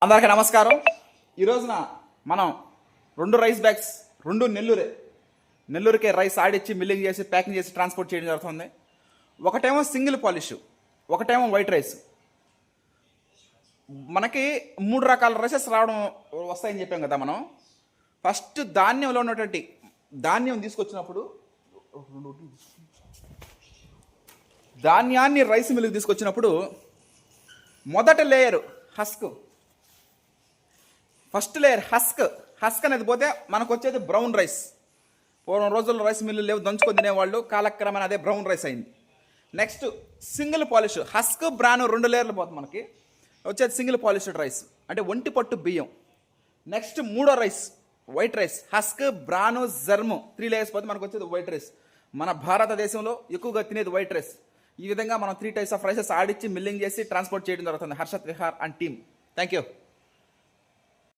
అందరికీ నమస్కారం. ఈ రోజున మనం 2 రైస్ బ్యాగ్స్, 2 నెల్లూరుకే రైస్ ఆడిచ్చి మిల్లింగ్ చేసి ప్యాకింగ్ చేసి ట్రాన్స్పోర్ట్ చేయడం జరుగుతుంది. ఒకటేమో సింగిల్ పాలిష్, ఒకటేమో వైట్ రైస్. మనకి 3 రకాల రైసెస్ వస్తాయని చెప్పాం కదా. మనం ఫస్ట్ ధాన్యంలో ఉన్నటువంటి ధాన్యం తీసుకొచ్చినప్పుడు ధాన్యాన్ని రైస్ మిల్లుకి తీసుకొచ్చినప్పుడు మొదటి layer husk, first layer husk అనేది పోతే మనకు వచ్చేది బ్రౌన్ రైస్. పూర్వం రోజుల్లో రైస్ మిల్లు లేవు, దంచుకొని తినేవాళ్ళు. కాలక్రమేణా అదే బ్రౌన్ రైస్ అయింది. నెక్స్ట్ సింగిల్ పాలిష్, హస్క్ బ్రాను 2 లేయర్లు పోతుంది. మనకి వచ్చేది సింగిల్ పాలిష్డ్ రైస్, అంటే ఒంటి పట్టు బియ్యం. నెక్స్ట్ 3వ rice white rice, husk bran germ 3 layers పోతే మనకు వచ్చేది వైట్ రైస్. మన భారతదేశంలో ఎక్కువగా తినేది వైట్ రైస్. ఈ విధంగా మనం 3 టైప్స్ ఆఫ్ రైసెస్ ఆడిచ్చి మిల్లింగ్ చేసి ట్రాన్స్పోర్ట్ చేయడం జరుగుతుంది. Harshad Vihar and team. Thank you.